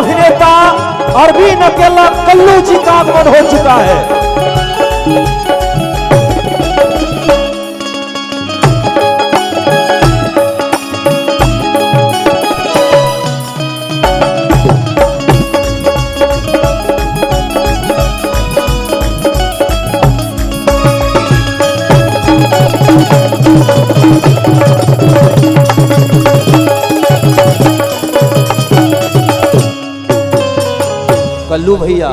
अभिनेता अरविंद अकेला कल्लू जी का आगमन हो चुका है। कल्लू भैया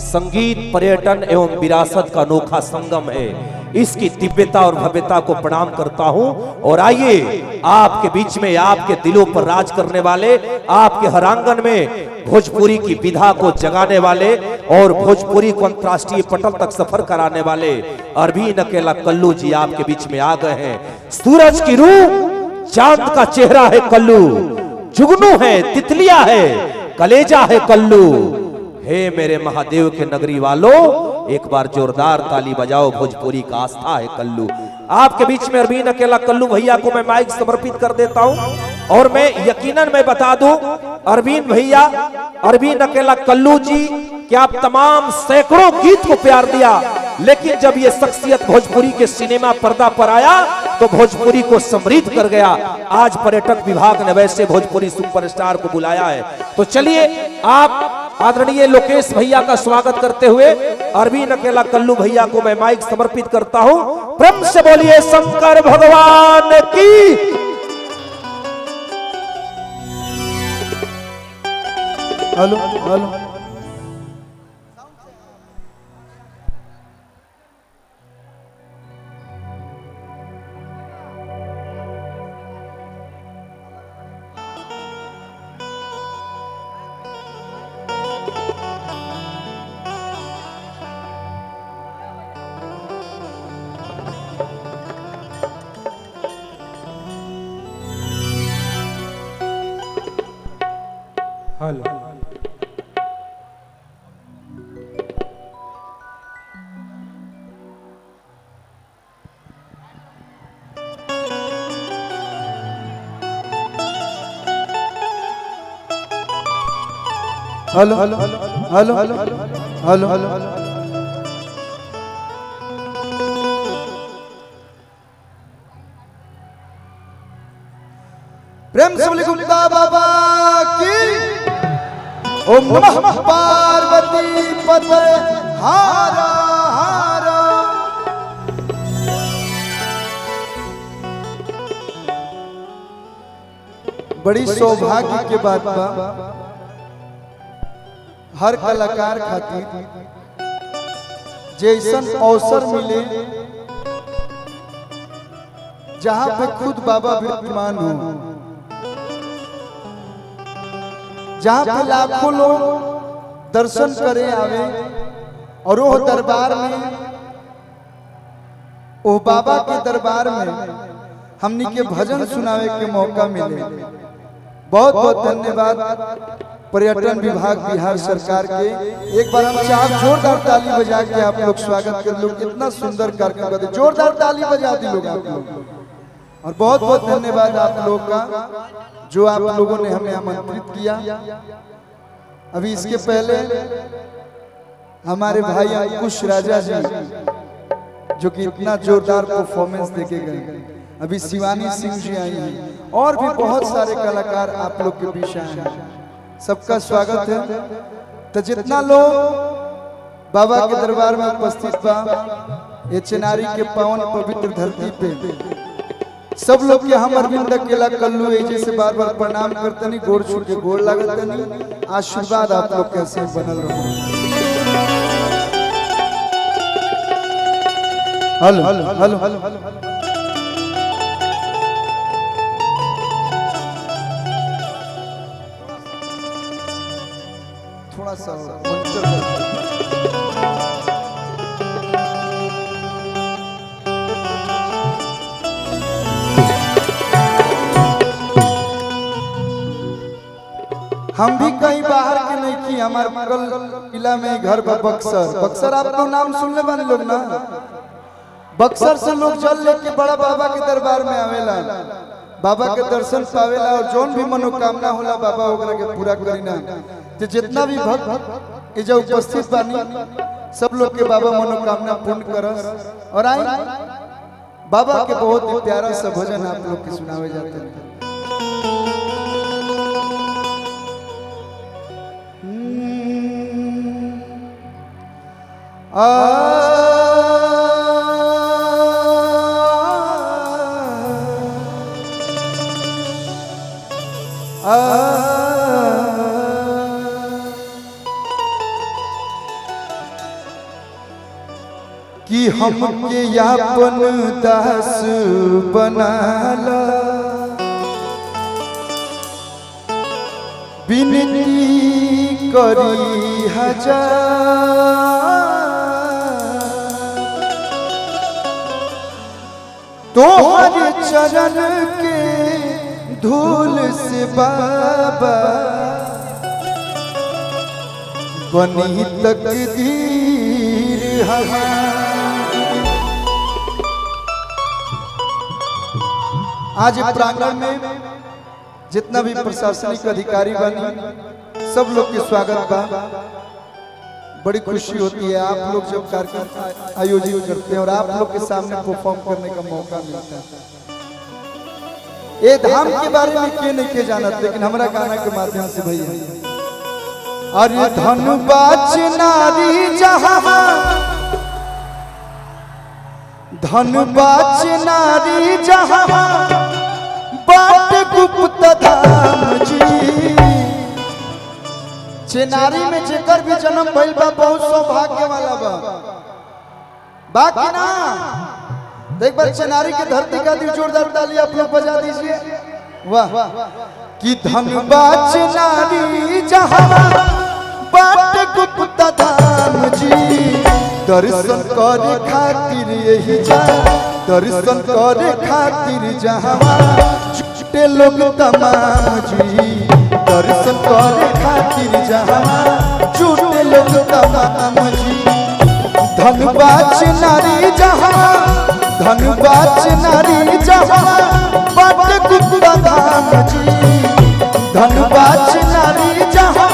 संगीत, पर्यटन एवं विरासत का अनोखा संगम है। इसकी दिव्यता और भव्यता को प्रणाम करता हूं और आइए आपके बीच में, आपके दिलों पर राज करने वाले, आपके हरांगन में भोजपुरी की विधा को जगाने वाले और भोजपुरी को अंतर्राष्ट्रीय पटल तक सफर कराने वाले अरविंद अकेला कल्लू जी आपके बीच में आ गए हैं। सूरज की रूह, चांद का चेहरा है कल्लू, जुगनू है, तितलिया है, कलेजा है कल्लू। हे मेरे महादेव के नगरी वालों, एक बार जोरदार ताली बजाओ, भोजपुरी का आस्था है कल्लू। आपके बीच में अरविंद अकेला कल्लू भैया को मैं माइक समर्पित कर देता हूं और मैं यकीनन मैं बता दूं अरविंद भैया, अरविंद अकेला कल्लू जी कि आप तमाम सैकड़ों गीत को प्यार दिया, लेकिन जब ये शख्सियत भोजपुरी के सिनेमा पर्दा पर आया तो भोजपुरी को समृद्ध कर गया। आज पर्यटक विभाग ने वैसे भोजपुरी सुपरस्टार को बुलाया है। तो चलिए आप आदरणीय लोकेश भैया का स्वागत करते हुए अरविंद अकेला कल्लू भैया को मैं माइक समर्पित करता हूं। प्रेम से बोलिए शंकर भगवान की। Hello hello hello hello hello hello hello hello hello प्रेम से बोले गुप्ता बाबा की। ओम नमः पार्वती पते हारा हारा। बड़ी सौभाग्य के बात बा हर कलाकार खातिर जैसन अवसर मिले जहां पे खुद बाबा विराजमान हो, जहां पे लाखों लोग दर्शन करे आवे और वो दरबार में, वो बाबा के दरबार में हमनी के भजन सुनावे के मौका मिले। बहुत बहुत धन्यवाद पर्यटन विभाग बिहार सरकार के। एक बार हम चाहे जोरदार ताली बजा के आप लोग स्वागत कर लो। कितना सुंदर कार्यक्रम करते, जोरदार ताली बजा दी लोग आप लोग। और बहुत बहुत धन्यवाद आप लोग का जो आप लोगों ने हमें आमंत्रित किया। अभी इसके पहले हमारे भाई अंकुश राजा जी जो कि इतना जोरदार परफॉर्मेंस देके गए, अभी शिवानी सिंह जी आई हैं और भी बहुत सारे कलाकार आप लोग के बीच आए हैं। सबका स्वागत है। तो जितना लोग बाबा के दरबार में उपस्थित बा, ये चिनारी के पावन पवित्र धरती पे सब लोग के हम अरविंद अकेला कल्लू एजे से बार बार प्रणाम करतनी, गोड़ छू के गोड़ लागतनी। आशीर्वाद आप लोग कैसे बनल रहो। हेलो हेलो हेलो थोड़ा सा हम भी कहीं बाहर के नहीं की। हमारे बगल किला में घर पर बक्सर, बक्सर आप लोग नाम सुनने वाले लोग ना। बक्सर से लोग जल लेके बड़ा बाबा के दरबार में आवेला, बाबा के दर्शन पावेला और जोन भी मनोकामना होला बाबा ओकरा के पूरा करीना। तो जितना भी भक्त ये जो उपस्थित बानी सब लोग के बाबा मनोकामना पूर्ण करस। और आई बाबा के बहुत ही प्यारा सा भजन आप लोग के सुनावे जाते हैं। कि हमके यापन दास बनाला विनती करी हजार तोहर चरण के धूल से बाबा बनी तकदीर हमार। आज प्रांगण में जितना भी प्रशासनिक अधिकारी बनी सब लोग के स्वागत बा। बड़ी खुशी होती है आप लोग जब कार्यक्रम आयोजित करते हैं और आप लोग के सामने परफॉर्म करने का मौका मिलता है। ये धाम के बारे में क्यों नहीं के जानत, लेकिन हमारा गाना के माध्यम से भैया अरे धनुबाच नारी जहां धनुबाच नारी जहां बाट गुप्त धाम जी। चेनारी में जेकर भी जन्म भइल बा बहुत सौभाग्य वाला बा बाकी ना। एक बार चेनारी की धरती का दिल जोरदार ताली आप लोग बजा दीजिए। वाह कि धनुबाच नारी जहां बाट गुप्त धाम जी। दर्शन करे खातिर यही जा दर्शन करे खातिर जहां जुटे लोग तमाम जी। दर्शन करे खातिर जहां जुटे लोग तमाम जी। धनुबाच नारी जहां धनुबाच नारी जहां बाट गुप्त धाम जी। धनुबाच नारी जहां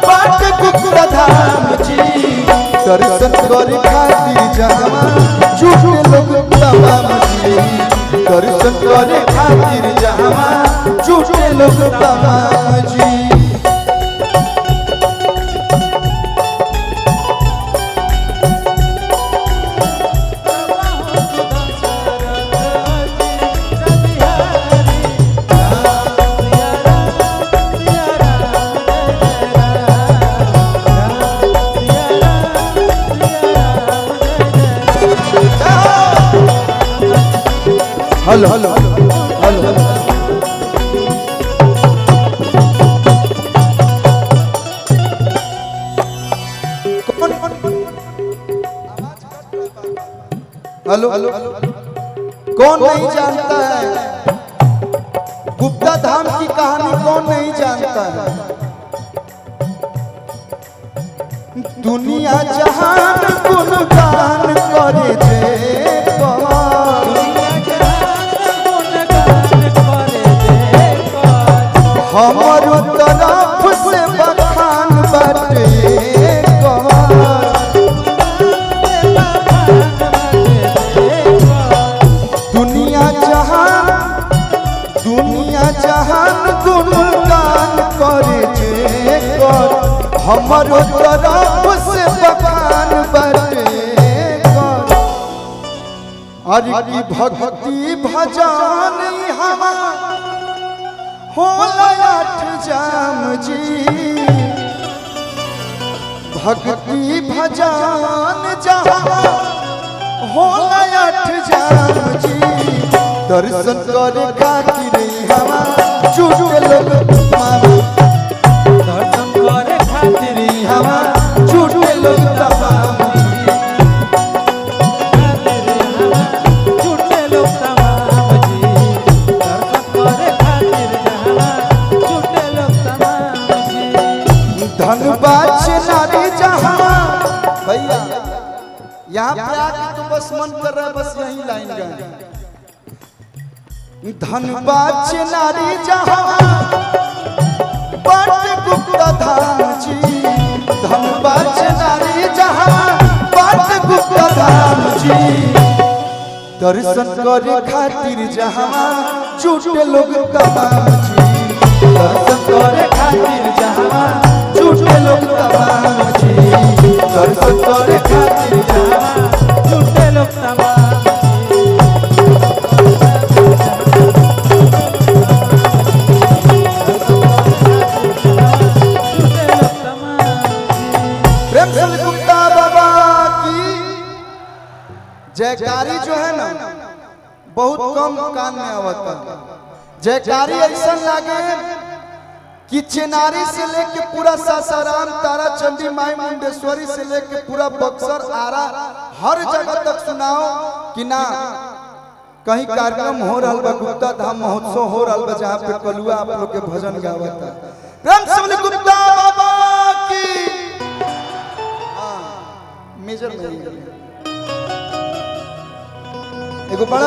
बाट गुप्त धाम जी। दर्शन करे खातिर जहां जुटे लोग तमाम जी। दर्शन करे खातिर जहां जुटे लोग तमाम जी। Hello hello hello hello hello कौन नहीं जानता है गुप्ता धाम की कहानी? कौन नहीं जानता है? दुनिया जहान गुणगान करे जे हमर तरफ से बखान बाटे दुनिया जहान गुणगान करे जे हमर तरफ से बखान बाटे। अरे की भक्ति भजन हमार होला आठ जाम जी। भक्ति भजन जहां होला आठ जाम जी। दर्शन करे खातिर हवा जुटे लोग तमाम। दर्शन करे खातिर हवा जुटे लोग तमाम। धनुबाच नारी जहां भैया यहाँ पे आके तो बस मन कर रहा है बस यही लाइन गाए। धनुबाच नारी जहां बाट गुप्ता धाम जी, धनबाद नारी जहाँ बाट गुप्ता धाम जी। दर्शन करे खातिर जहाँ जुटे लोग तमाम जी, दर्शन करे खातिर जहाँ जुटे लोग तमाम जी, दर्शन करे खातिर जहाँ जुटे लोग तमाम। गुप्ता बाबा की जयकारी जो है ना बहुत कम कान में आवता। जयकारी ऐसा लागे कि चिनारी से लेके पूरा सासाराम, तारा चंडी, माई मुंडेश्वरी से लेके पूरा बक्सर, आरा, हर जगह तक सुनाओ कि ना कहीं कार्यक्रम हो रहा बा, गुप्ता धाम महोत्सव हो रहा बा, जहाँ पे कलुआ आप लोग के भजन गावता। प्रेम से बोले गुप्ता बाबा की। मेजर एगो बड़ा